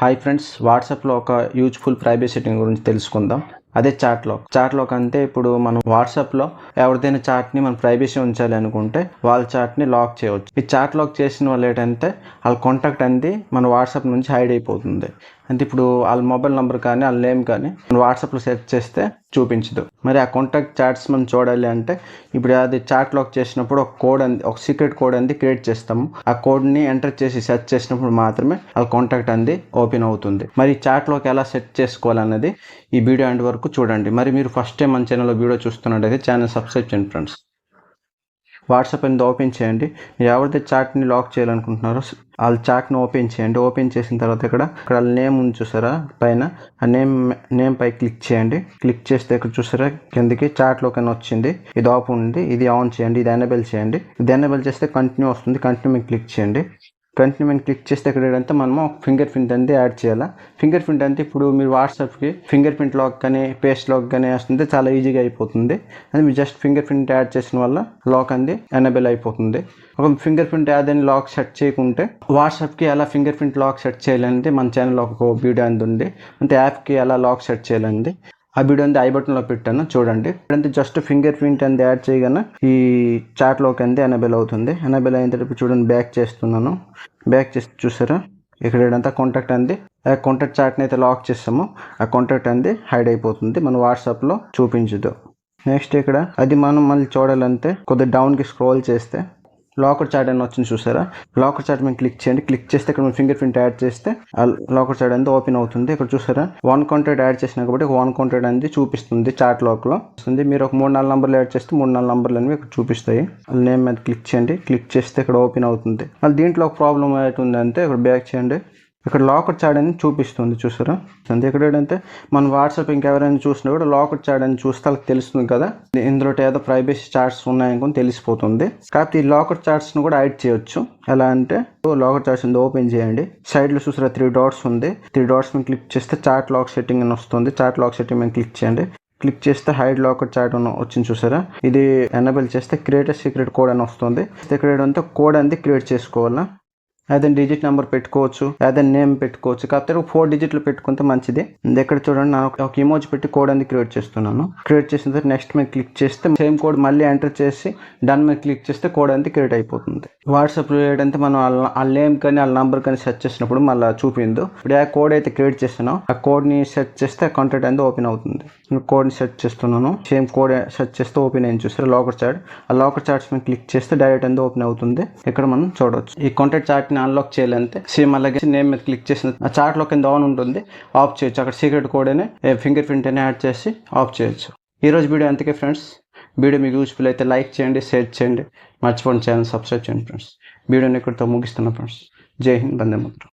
Hi friends, వాట్సాప్లో ఒక useful privacy setting గురించి తెలుసుకుందాం. అదే చాట్ లాక్ అంటే ఇప్పుడు మనం వాట్సాప్లో ఎవరిదైనా చాట్ని మనం ప్రైవసీ ఉంచాలి అనుకుంటే వాళ్ళ చాట్ని లాక్ చేయవచ్చు. ఈ చాట్ లాక్ చేసిన వాళ్ళు ఏంటంటే వాళ్ళ కాంటాక్ట్ అనేది మన వాట్సాప్ నుంచి హైడ్ అయిపోతుంది. అంటే ఇప్పుడు వాళ్ళ మొబైల్ నెంబర్ కానీ వాళ్ళ నేమ్ కానీ మన వాట్సాప్లో సెర్చ్ చేస్తే చూపించదు. మరి ఆ కాంటాక్ట్ చాట్స్ మనం చూడాలి అంటే ఇప్పుడు అది చాట్ లాక్ చేసినప్పుడు ఒక సీక్రెట్ కోడ్ అనేది క్రియేట్ చేస్తాము. ఆ కోడ్ని ఎంటర్ చేసి సెర్చ్ చేసినప్పుడు మాత్రమే ఆ కాంటాక్ట్ అనేది ఓపెన్ అవుతుంది. మరి చాట్ లాక్ ఎలా సెట్ చేసుకోవాలన్నది ఈ వీడియో ఎండ్ వరకు చూడండి. మరి మీరు ఫస్ట్ టైం మన ఛానల్లో వీడియో చూస్తున్నట్టయితే ఛానల్ సబ్స్క్రైబ్ చేయండి ఫ్రెండ్స్. వాట్సాప్ అనేది ఓపెన్ చేయండి. మీరు ఎవరైతే చాట్ని లాక్ చేయాలనుకుంటున్నారో వాళ్ళ చాట్ని ఓపెన్ చేయండి. ఓపెన్ చేసిన తర్వాత ఇక్కడ నేమ్ ఉంది చూసారా పైన, ఆ నేమ్ పై క్లిక్ చేయండి. క్లిక్ చేస్తే ఇక్కడ చూసారా కిందకి చాట్ లాక్ అని వచ్చింది. ఇది ఆఫ్ ఉంది, ఇది ఆన్ చేయండి, ఇది ఎనేబుల్ చేయండి. ఇది ఎనేబుల్ చేస్తే కంటిన్యూ వస్తుంది. కంటిన్యూ మీద క్లిక్ చేయండి. కంటిన్యూ మీద క్లిక్ చేస్తే ఇక్కడ ఏంటంటే మనము ఫింగర్ ప్రింట్ అనేది యాడ్ చేయాలి. ఫింగర్ ప్రింట్ అంటే ఇప్పుడు మీరు వాట్సాప్కి ఫింగర్ ప్రింట్ లాక్ కానీ పేస్ట్ లాక్ కానీ వేస్తుంటే చాలా ఈజీగా అయిపోతుంది. అది మీరు జస్ట్ ఫింగర్ ప్రింట్ యాడ్ చేసిన వల్ల లాక్ అనేది ఎనేబుల్ అయిపోతుంది. ఒక ఫింగర్ ప్రింట్ ఏదైనా లాక్ సెట్ చేయకుంటే వాట్సాప్కి ఎలా ఫింగర్ ప్రింట్ లాక్ సెట్ చేయాలంటే మన ఛానల్లో ఒక వీడియో అనేది ఉంది. అంటే యాప్కి ఎలా లాక్ సెట్ చేయాలండి ఆ వీడియో అనేది ఐ బటన్లో పెట్టాను, చూడండి. అంటే జస్ట్ ఫింగర్ ప్రింట్ అనేది యాడ్ చేయగానే ఈ చాట్ లాక్ అనేది ఎనేబుల్ అవుతుంది. ఎనేబుల్ అయిన తర్వాత చూడండి బ్యాక్ చేస్తున్నాను. బ్యాక్ చేసి చూసారా ఇక్కడ ఏదంతా కాంటాక్ట్ అనేది ఆ కాంటాక్ట్ చాట్ని అయితే లాక్ చేస్తామో ఆ కాంటాక్ట్ అనేది హైడ్ అయిపోతుంది, మన వాట్సాప్లో చూపించదు. నెక్స్ట్ ఇక్కడ అది మనం మళ్ళీ చూడాలంటే కొద్దిగా డౌన్కి స్క్రోల్ చేస్తే లాకర్ చాట్ అని వచ్చింది చూసారా. లాకర్ చాట్ మీద క్లిక్ చేయండి. క్లిక్ చేస్తే ఇక్కడ ఫింగర్ ప్రింట్ యాడ్ చేస్తే ఆ లాకర్ చాట్ అనేది ఓపెన్ అవుతుంది. ఇక్కడ చూసారా 1 కాంటాక్ట్ యాడ్ చేసినా కాబట్టి 1 కాంటాక్ట్ అనేది చూపిస్తుంది చాట్ లాక్లో వస్తుంది. మీరు ఒక 3-4 నంబర్లు యాడ్ చేస్తే 3-4 నంబర్లు అనేవి ఇక్కడ చూపిస్తాయి. నేమ్ మీద క్లిక్ చేయండి. క్లిక్ చేస్తే ఇక్కడ ఓపెన్ అవుతుంది. మళ్ళీ దీంట్లో ఒక ప్రాబ్లం ఏంటంటే ఇక్కడ బ్యాక్ చేయండి. ఇక్కడ లాకర్ చాట్ అని చూపిస్తుంది చూసారా. ఇక్కడ ఏంటంటే మన వాట్సాప్ ఇంకెవరైనా చూసినా కూడా లాకర్ చాట్ అని చూస్తే వాళ్ళకి తెలుస్తుంది కదా ఇందులో ఏదో ప్రైవసీ చాట్స్ ఉన్నాయనుకొని తెలిసిపోతుంది. కాకపోతే ఈ లాకర్ చాట్స్ను కూడా హైడ్ చేయొచ్చు. ఎలా అంటే లాకర్ చాట్స్ ఓపెన్ చేయండి. సైడ్లో చూసారా 3 డాట్స్ ఉంది. 3 డాట్స్ మీద క్లిక్ చేస్తే చాట్ లాక్ సెట్టింగ్ అని వస్తుంది. చాట్ లాక్ సెట్టింగ్ మీద క్లిక్ చేయండి. క్లిక్ చేస్తే హైడ్ లాకర్ చాట్ అని వచ్చింది చూసారా. ఇది ఎనేబుల్ చేస్తే క్రియేట్ సీక్రెట్ కోడ్ అని వస్తుంది. ఇక్కడ ఏంటంటే కోడ్ అనేది క్రియేట్ చేసుకోవాలా. ఏదైనా డిజిట్ నెంబర్ పెట్టుకోవచ్చు, ఏదైనా నేమ్ పెట్టుకోవచ్చు. కాకపోతే 4 డిజిట్లు పెట్టుకుంటే మంచిది. ఇక్కడ చూడండి నేను ఒక ఇమోజీ పెట్టి కోడ్ అనేది క్రియేట్ చేస్తున్నాను. క్రియేట్ చేసిన తర్వాత నెక్స్ట్ మీద క్లిక్ చేస్తే సేమ్ కోడ్ మళ్ళీ ఎంటర్ చేసి డన్ మీద క్లిక్ చేస్తే కోడ్ అనేది క్రియేట్ అయిపోతుంది. వాట్సాప్లో ఏంటంటే మనం వాళ్ళ నేమ్ కానీ వాళ్ళ నంబర్ కానీ సెర్చ్ చేసినప్పుడు మళ్ళీ చూపించదు. ఇప్పుడు ఆ కోడ్ అయితే క్రియేట్ చేస్తున్నాం ఆ కోడ్ని సెర్చ్ చేస్తే కాంటాక్ట్ అనేది ఓపెన్ అవుతుంది. కోడ్ని సెర్చ్ చేస్తున్నాను. సేమ్ కోడ్ సెర్చ్ చేస్తే ఓపెన్ అయింది చూసారు లాకర్ చాట్. ఆ లాకర్ చాట్స్ మీద క్లిక్ చేస్తే డైరెక్ట్ అనేది ఓపెన్ అవుతుంది. ఇక్కడ మనం చూడవచ్చు ఈ కాంటాక్ట్ చాట్ అన్లాక్ చేయాలంటే సేమ్ అలాగే నేమ్ మీద క్లిక్ చేసిన ఆ చాట్ లో కింద ఆన్ ఉంటుంది, ఆఫ్ చేయొచ్చు. అక్కడ సీక్రెట్ కోడ్ అని ఫింగర్ ప్రింట్ అని యాడ్ చేసి ఆఫ్ చేయొచ్చు. ఈరోజు వీడియో అంతకే ఫ్రెండ్స్. వీడియో మీకు యూస్ఫుల్ అయితే లైక్ చేయండి, షేర్ చేయండి, మర్చిపోండి ఛానల్ సబ్స్క్రైబ్ చేయండి ఫ్రెండ్స్. వీడియోని ఇక్కడితో ముగిస్తున్నా ఫ్రెండ్స్. జై హింద్, వందే మాతరం.